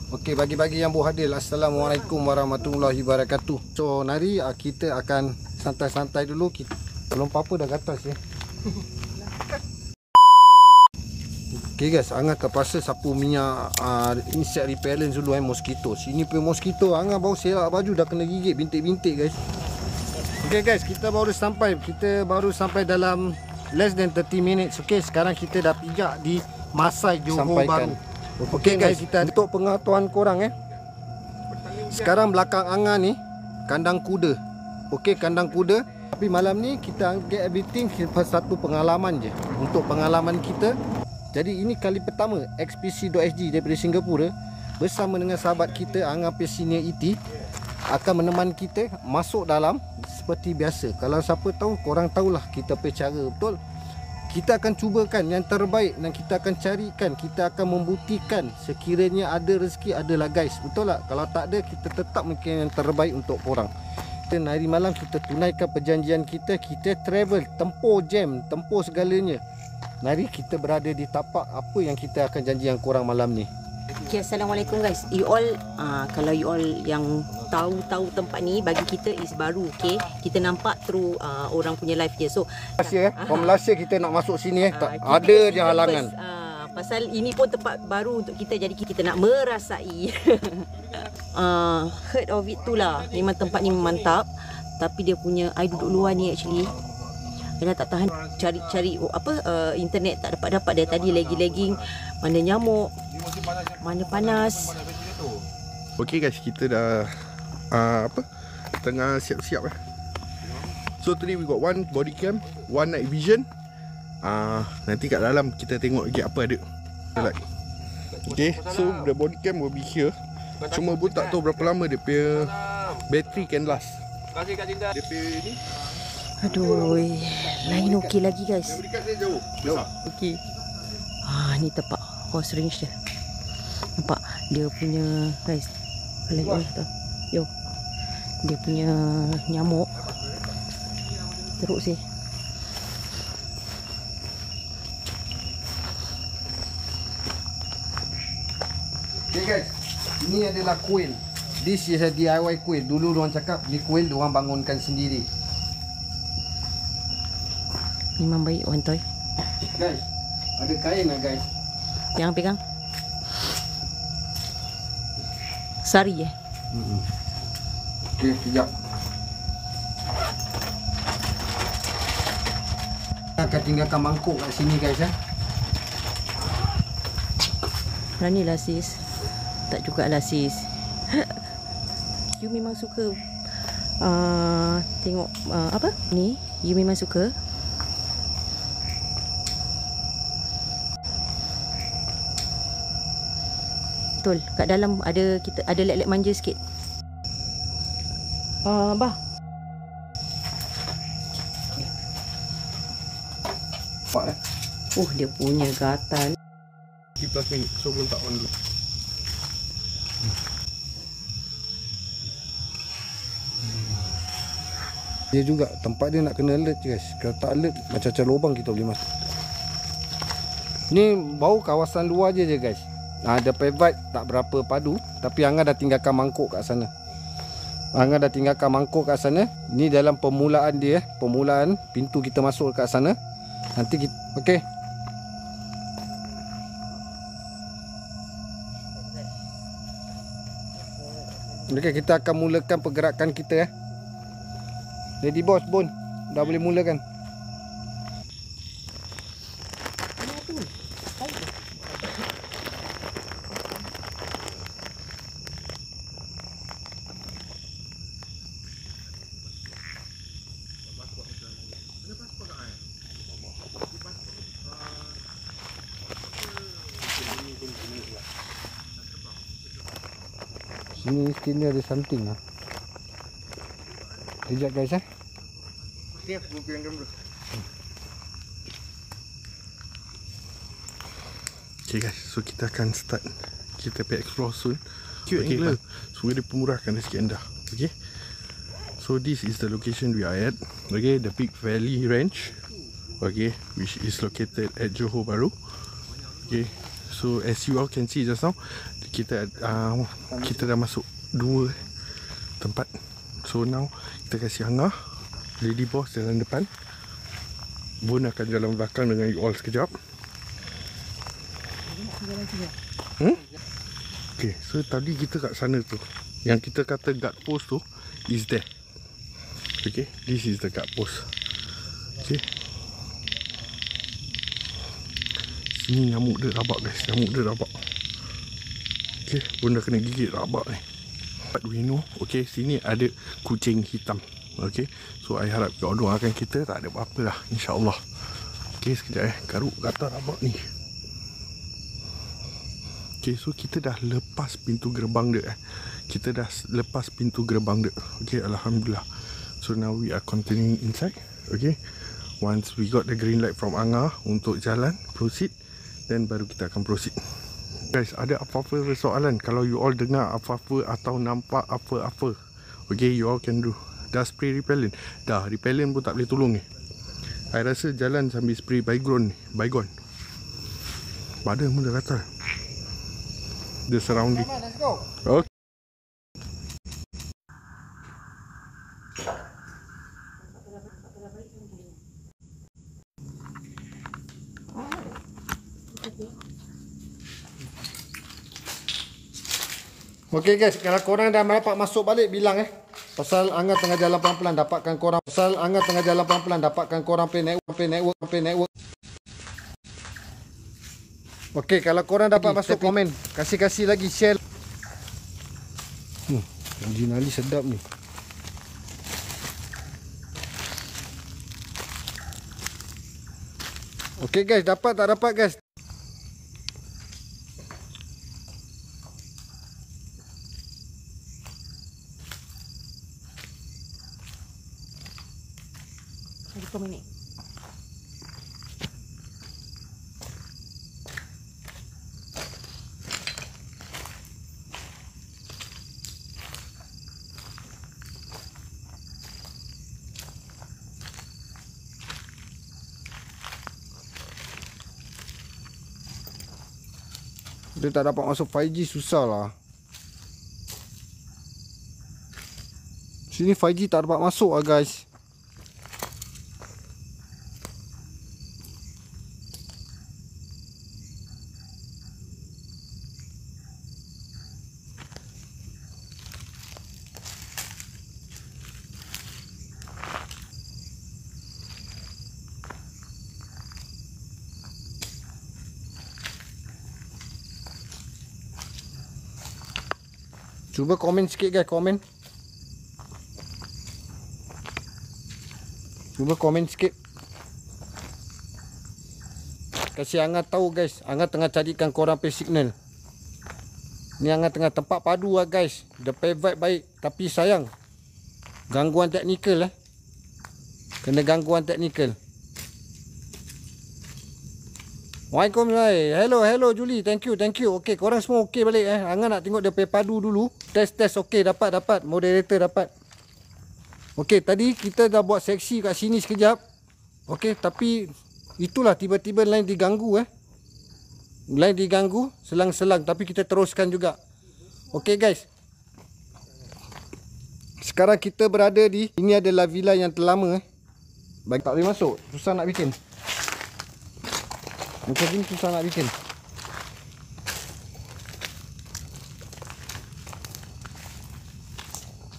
Okey, bagi-bagi yang berhadil, Assalamualaikum warahmatullahi wabarakatuh. So, nari kita akan santai-santai dulu. Belum apa-apa dah gatal ya. Okey guys, Angah terpaksa sapu minyak insect repellent dulu mosquito. Sini pun mosquito, Angah baru selak baju dah kena gigit bintik-bintik guys. Okey guys, kita baru sampai dalam less than 30 minutes. Okey, sekarang kita dah pijak di Masai Johor Bahru. Okey guys, kita untuk pengetahuan korang sekarang belakang Angah ni kandang kuda. Okey, kandang kuda. Tapi malam ni kita get everything satu pengalaman je. Untuk pengalaman kita. Jadi ini kali pertama XPC.SG daripada Singapura bersama dengan sahabat kita Angah Senior ET akan menemani kita masuk dalam seperti biasa. Kalau siapa tahu, korang tahulah kita punya cara, betul? Kita akan cubakan yang terbaik dan kita akan carikan, kita akan membuktikan sekiranya ada rezeki adalah guys, betul tak? Kalau tak ada, kita tetap mungkin yang terbaik untuk korang. Dan hari malam kita tunaikan perjanjian kita, kita travel, tempuh jam, tempuh segalanya. Mari kita berada di tapak apa yang kita akan janji yang korang malam ni. Okay, Assalamualaikum guys. You all kalau you all yang tahu tempat ni, bagi kita is baru. Okay, kita nampak through orang punya live je. So from last year kita nak masuk sini tak ada je halangan. Pasal ini pun tempat baru untuk kita, jadi kita nak merasai. Heard of it tu lah. Memang tempat ni mantap. Tapi dia punya, I duduk luar ni actually, saya tak tahan cari internet, tak dapat dari tadi. Lagging, mana nyamuk, mana panas. Okay guys, kita dah tengah siap-siap So today we got one body cam, one night vision. Nanti kat dalam kita tengok lagi apa ada. Okay, so the body cam will be here. Cuma pun tak tahu berapa lama dia punya battery can last. Dia punya ni, aduh, lain okey lagi guys. jauh. Okey. Ni tempat horse range dia. Nampak dia punya guys. Lain tu. Yo. Dia punya nyamuk teruk sih. Okay guys, ini adalah kuil. This is a DIY kuil. Dulu diorang cakap ni kuil diorang bangunkan sendiri. Memang baik Wan Toy. Guys, ada kain lah guys. Yang pegang sari Okay, sekejap. Akan tinggalkan mangkuk kat sini guys Beranilah sis. Tak jugalah sis. You memang suka tengok apa ni. You memang suka. Betul, kat dalam ada, kita ada lek-lek manja sikit. Bah. Nampak Dia punya gatal. 3+ minit, so belum tak on dulu. Dia juga tempat dia nak kena alert guys. Kalau tak alert, macam-macam lubang kita boleh masuk. Ni bau kawasan luar je guys. Ada vibe tak berapa padu. Tapi Angah dah tinggalkan mangkuk kat sana. Ni dalam permulaan dia, permulaan pintu kita masuk kat sana. Nanti kita, okey. Okey, kita akan mulakan pergerakan kita Ready boss, Bon. Dah boleh mulakan. Sini ada something lah. Sekejap guys Ni aku pegang kamera. Okay guys, so kita akan start. Kita pergi explore soon. Okay, so dia pemurahkan rezeki anda. Okay, so this is the location we are at. Okay, the Big Valley Ranch. Okay, which is located at Johor Bahru. Okay, so as you all can see just now, kita dah masuk 2 tempat. So now kita kasih Angah, Lady Boss jalan depan, Bun akan jalan belakang dengan you all sekejap. Okay, so tadi kita kat sana tu, yang kita kata guard post tu is there. Okay, this is the guard post. Okay, sini nyamuk dia rabak guys, nyamuk dia rabak. Okay, Bun dah kena gigit rabak ni. But we know, okay, sini ada kucing hitam. Okay, so I harap kau doakan kita tak ada apa-apa lah, insyaAllah. Okay, sekejap garuk kata rabak ni. Okay, so kita dah lepas pintu gerbang dia. Kita dah lepas pintu gerbang dia. Okay, Alhamdulillah. So now we are continuing inside. Okay, once we got the green light from Angah untuk jalan, proceed, then baru kita akan proceed. Guys, ada apa-apa soalan? Kalau you all dengar apa-apa atau nampak apa-apa, okay, you all can do. Dah spray repellent? Dah, repellent pun tak boleh tolong ni. I rasa jalan sambil spray Baygon ni, Baygon. Badan pun dah gatal. The surrounding. Let's go. Okay. Okay guys, kalau korang dah dapat masuk balik, bilang pasal Angah tengah jalan pelan-pelan, dapatkan korang. Pasal Angah tengah jalan pelan-pelan, dapatkan korang play network. Okay, kalau korang dapat masuk, komen. Kasih lagi, share. Anjing Ali sedap ni. Okay guys, dapat tak dapat guys? Lagi 10 minit. Dia tak dapat masuk 5G, susah lah. Sini 5G tak dapat masuk lah guys. Cuba komen sikit guys, komen. Cuba komen sikit. Kasih Angah tahu guys, Angah tengah carikan korang pay signal. Ni Angah tengah tempat padu lah guys. The pay vibe baik, tapi sayang gangguan teknikal Kena gangguan teknikal. Waalaikumsalam. Hello Julie. Thank you. Okay, korang semua okey balik Angah nak tengok dia pay padu dulu. Test okey, dapat. Moderator dapat. Okey, tadi kita dah buat seksi kat sini sekejap. Okey, tapi itulah tiba-tiba line diganggu Line diganggu selang-selang, tapi kita teruskan juga. Okey guys. Sekarang kita berada di, ini adalah villa yang terlama Bagi tak boleh masuk, susah nak bikin. Macam ni susah nak bikin.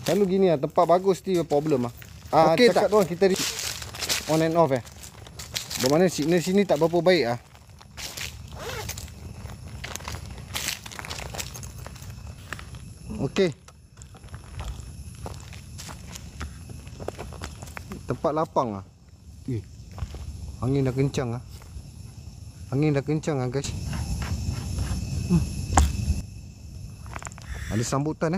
Kalau gini lah, tempat bagus still problem lah. Okey tak? Tuan, kita on and off Bermakna signal sini tak berapa baik Okey. Tempat lapang Angin dah kencang Angin dah kencang guys. Ada sambutan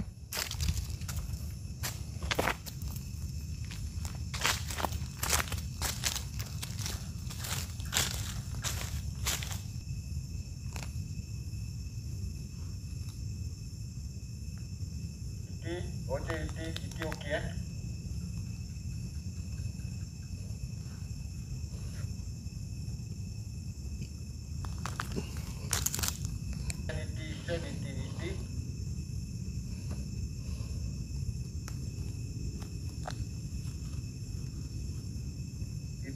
okey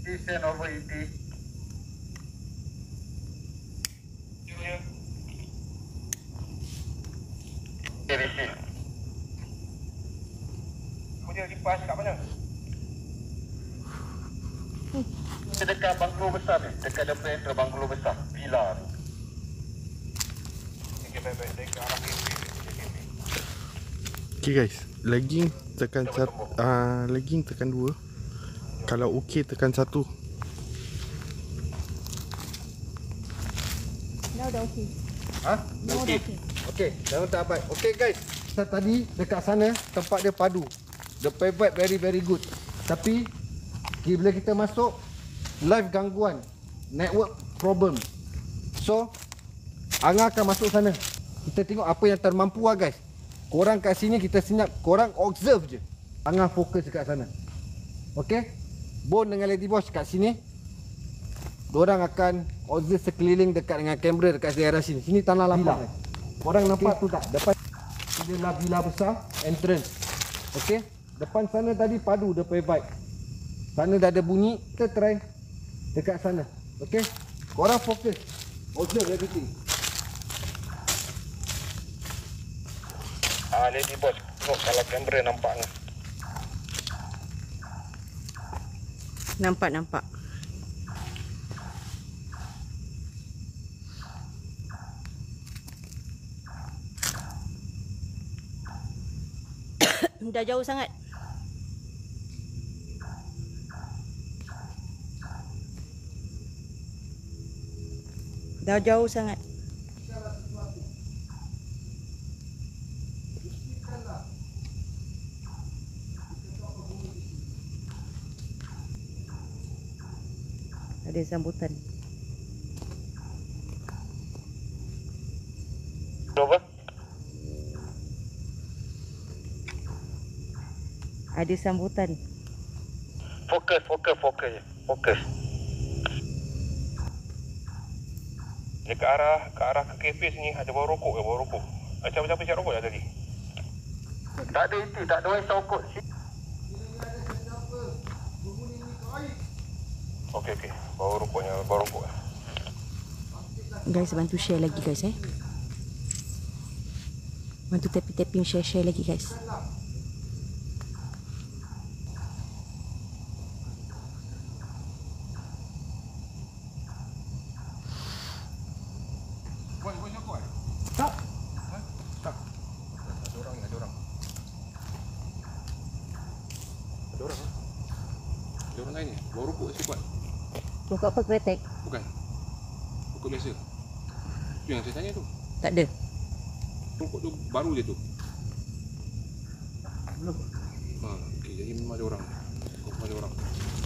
Stand over ET. Punya lipas kat mana? Dekat banglo besar ni. Dekat depan entry banglo besar. Villa ni. Okay, baik-baik. Saya ke arah cafe. Okay guys, lagging tekan lagging tekan 2. Kalau okey tekan 1. Now dah okey. Ha? Now dah okey. Okey, dah tak apa. Okey guys, kita tadi dekat sana tempat dia padu. The pivot very good. Tapi bila kita masuk live gangguan, network problem. So Angah akan masuk sana. Kita tengok apa yang termampu lah guys. Korang kat sini kita senyap, korang observe je. Angah fokus dekat sana. Okey? Bon dengan Lady Boss kat sini. Diorang akan observe sekeliling dekat dengan kamera dekat daerah sini. Sini tanah lapang. Korang nampak tu tak? Depan dia villa besar, entrance. Okey? Depan sana tadi padu dia punya vibe. Sana dah ada bunyi, kita try dekat sana. Okey? Korang fokus. Observe everything. Lady Boss. Tengok kalau kamera nampak ni. Nampak. Dah jauh sangat. Dah jauh sangat. Ada sambutan. Cuba. Ada sambutan. Fokus. Dia ke arah ke kafe sini ada bau rokok. Macam siap rokok dah tadi. Tak ada itu, tak ada orang rokok. Okey. Bau rokok. Guys, bantu share lagi guys Bantu tapping share lagi guys. Tak. Ada orang. Ada orang lain ni. Bau rokok saya buat. Rokok apa, kretek? Bukan. Rokok biasa. Tu yang saya tanya tu. Tak ada. Rokok tu baru je tu. Okey, jadi memang ada orang. Ada orang.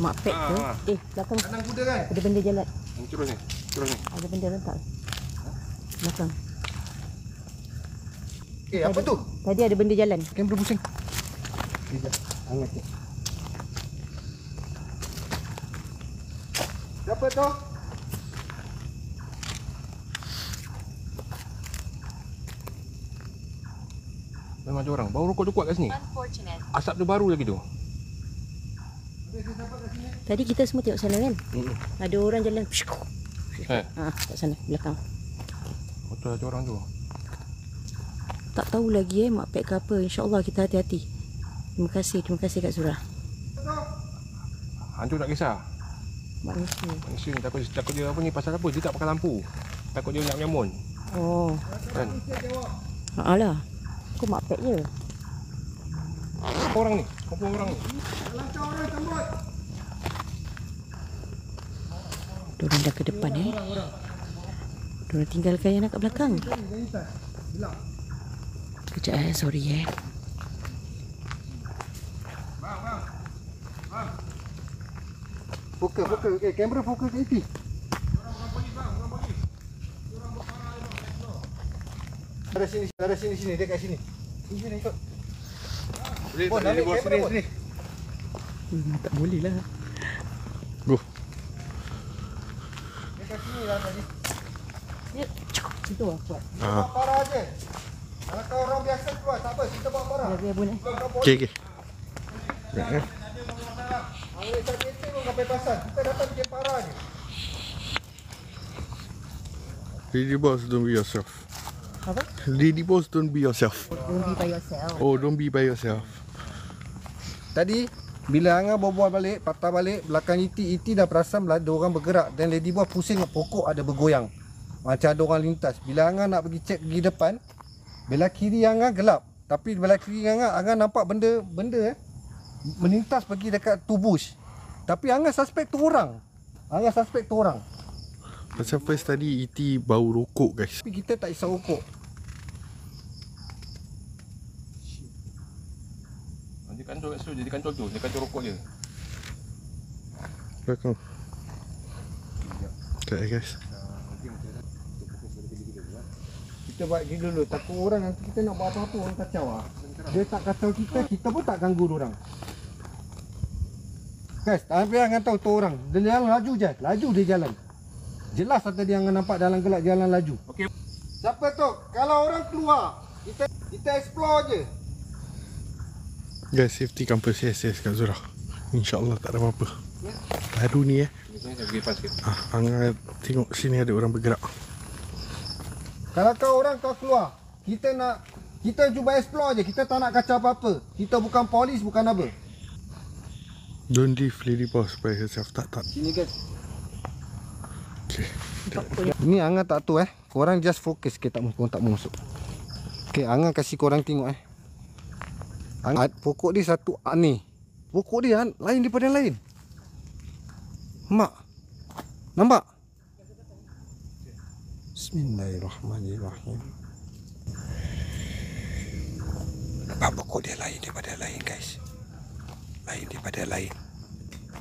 Mak pek ke? Ah. Belakang Kanan kuda kan? ada benda jalan. Terus ni. Ada benda rentak. Belakang. Apa tu? Tadi ada benda jalan. Kamera pusing. Sekejap. Angkat je. Siapa tu? Memang ada orang. Bau rokok tu kuat kat sini. Asap tu baru lagi tu. Tadi kita semua tengok sana kan? Ada orang jalan. Kat sana belakang. Betul ada orang tu. Tak tahu lagi mak pek ke apa. InsyaAllah kita hati-hati. Terima kasih Kak Surah. Hantu tak kisah. Manusia ni takut dia apa ni, pasal apa? Dia tak pakai lampu. Takut dia nak menyamun. Oh. Kan? Alah. Aku mak pek je. Berapa orang ni? Berapa orang ni? Diorang dah ke depan Diorang tinggalkan yang nak kat belakang. Kejap sorry Fokus. Okey, kamera fokus ke IT. Ada sini, dia kat sini. Sini ikut. Boleh, ambil kamera sini. Tak boleh lah. Go. Dia kat sini lah tadi. Ya, itu lah kuat. Bawa parah je. Kalau kau orang biasa keluar, tak apa, kita bawa parah. Biar pun Okey. Boleh cari sampai pasar. Kita datang bikin parah je. Lady boss, don't be yourself. Apa? Lady boss, don't be yourself. Don't be by yourself. Oh, don't be by yourself. Tadi bila Angah berbual balik, patah balik belakang Iti dah perasan ada orang bergerak dan Lady Boss pusing pokok ada bergoyang. Macam ada orang lintas. Bila Angah nak pergi cek pergi depan, belah kiri Angah gelap. Tapi belah kiri Angah nampak benda melintas pergi dekat tu bush. Tapi Angah suspek tu orang. Pasal first tadi E.T. bau rokok guys. Tapi kita tak isau rokok. Dia kancol kat situ, dia kancol tu. Dia kancol rokok je. Belakang. Sekejap guys. Kita buat gini dulu. Takut orang nanti kita nak buat apa-apa orang kacau lah. Dia tak kacau kita pun tak ganggu orang. Guys, tapi Angah tahu tu orang. Dia jalan laju je. Laju dia jalan. Jelas tadi Angah nampak dalam gelap jalan laju. Okey. Siapa tu? Kalau orang keluar, kita explore je. Guys, safety campus SS kat Zura. InsyaAllah tak ada apa-apa. Baru ni Saya pergi depan sikit. Angah tengok sini ada orang bergerak. Kalau kau orang kau keluar, kita cuba explore je. Kita tak nak kacau apa-apa. Kita bukan polis, bukan apa. Don't leave Lady Boss by herself. Tak. Sini guys. Okay. Ni Angah tak tahu korang just fokus ke tak mau masuk. Okey, Angah kasih korang tengok Angah, pokok dia satu ni. Pokok dia lain daripada yang lain. Nampak? Bismillahirrahmanirrahim. Nampak pokok dia lain daripada yang lain guys. Lain daripada yang lain.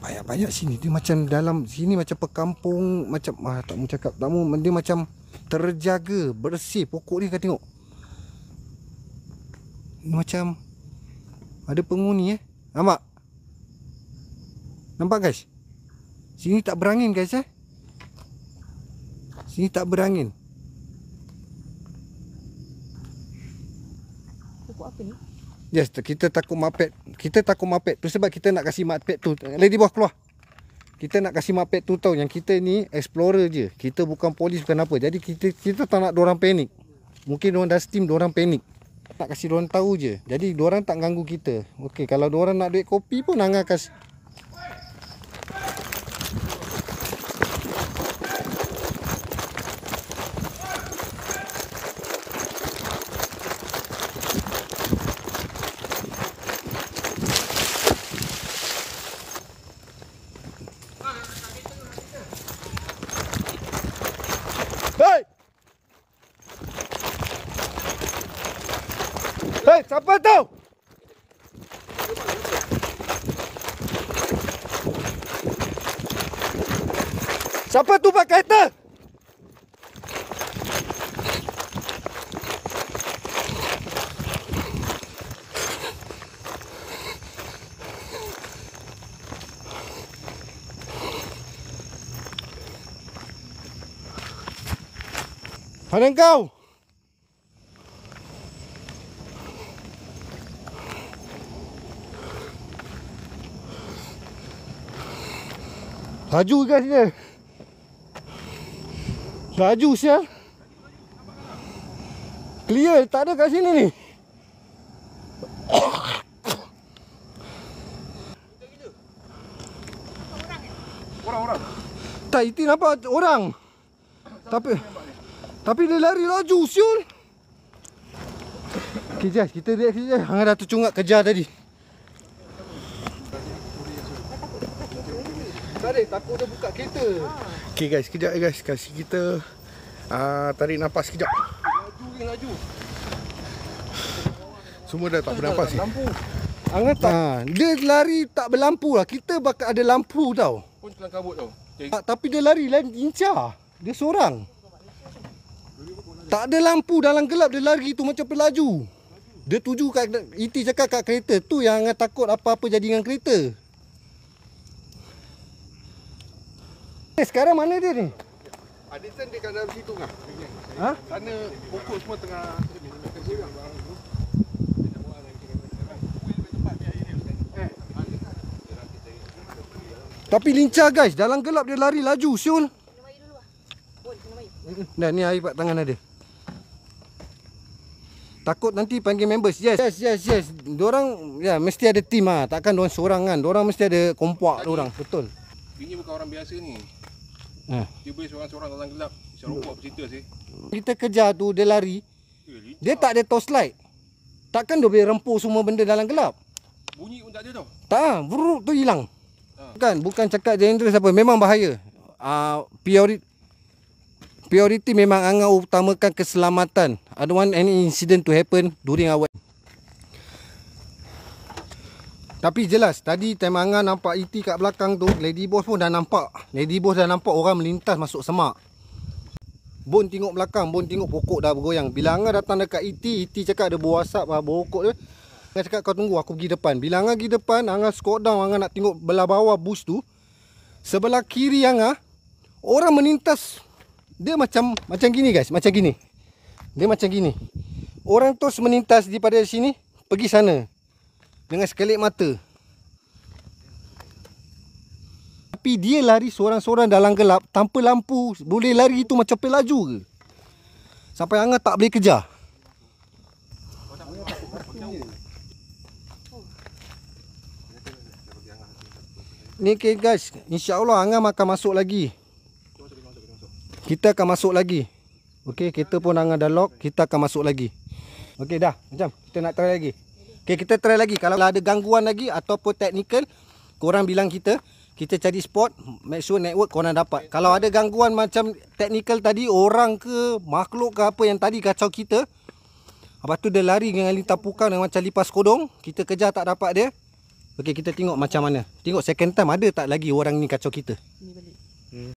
Banyak-banyak sini. Dia macam dalam sini macam perkampung. Macam tak mau cakap. Dia macam terjaga, bersih. Pokok dia kau tengok. Ini macam ada penghuni Nampak? Nampak guys? Sini tak berangin guys Sini tak berangin. Pokok apa ni? Yes, kita takut mapet. Tu sebab kita nak kasih mapet tu. Lady Boss keluar. Kita nak kasih mapet tu tahu yang kita ni explorer je. Kita bukan polis, bukan apa. Jadi kita tak nak diorang panik. Mungkin diorang dah steam, diorang panik. Nak kasih diorang tahu je. Jadi diorang tak ganggu kita. Okey, kalau diorang nak duit kopi pun Angah kasih. Hei, siapa tu? Siapa tu pak kereta? Mana kau? Laju guys dia. Laju sial. Clear, tak ada kat sini ni. Orang. Tak, itu nampak orang. Tapi dia lari laju siul. Okay Jas, kita lihat sini Jas. Hang dah tercungak kejar tadi. Takut dia buka kereta. Okay guys, sekejap guys. Kasih kita tarik nafas sekejap. Laju. Semua dah tak bernafas ni. Lampu. Angkat tak. Dia lari tak berlampu lah. Kita bakal ada lampu tau. Pun telah kabut tau. Tapi dia lari incar. Dia seorang. Tak ada lampu dalam gelap. Dia lari tu macam pelaju. Dia tuju kat Iti cakap kat kereta. Tu yang Angah takut apa-apa jadi dengan kereta. Sekarang mana dia ni? Adison dia kat dalam situ kan? Ha? Sana pokok semua tengah Tapi lincah guys. Dalam gelap dia lari laju siul. Dah ni air kat tangan ada. Takut nanti panggil members. Yes. Diorang ya mesti ada team ah. Takkan diorang seorang kan. Diorang mesti ada kompak diorang. Betul. Bini bukan orang biasa ni. Ha. Dia boleh seorang-seorang dalam gelap. Serokok apa cerita sih? Kita kejar tu dia lari. Dia tak ada torchlight. Takkan dia boleh rempuk semua benda dalam gelap. Bunyi pun tak ada tau. Tak, buruk tu hilang. Bukan cakap dangerous apa. Memang bahaya. Priority memang Angah utamakan keselamatan. I don't want any incident to happen during our. Tapi jelas tadi time Angah nampak ET kat belakang tu, Lady Boss pun dah nampak. Lady Boss dah nampak orang melintas masuk semak. Bon tengok belakang, Bon tengok pokok dah bergoyang. Bila Angah datang dekat ET cakap ada bawa asap, bawa pokok dia. Angah cakap kau tunggu aku pergi depan. Bila Angah pergi depan, Angah squat down, Angah nak tengok belah bawah bus tu. Sebelah kiri Angah, orang melintas. Dia macam gini guys, macam gini. Dia macam gini. Orang terus melintas daripada sini pergi sana dengan sekelip mata. Tapi dia lari seorang-seorang dalam gelap tanpa lampu. Boleh lari itu macam pelaju ke? Sampai Angah tak boleh kejar. Ni okay guys, insya-Allah Angah akan masuk lagi. Kita akan masuk lagi. Okey, kereta pun Angah dah lock, kita akan masuk lagi. Okey dah, macam kita nak try lagi. Okey, kita try lagi. Kalau ada gangguan lagi ataupun technical, korang bilang kita cari spot, make sure network korang dapat. Kalau ada gangguan macam technical tadi, orang ke makhluk ke apa yang tadi kacau kita, lepas tu dia lari dengan lintah pukang dengan macam lipas kodong, kita kejar tak dapat dia. Okey, kita tengok macam mana. Tengok second time ada tak lagi orang ni kacau kita. Ni balik.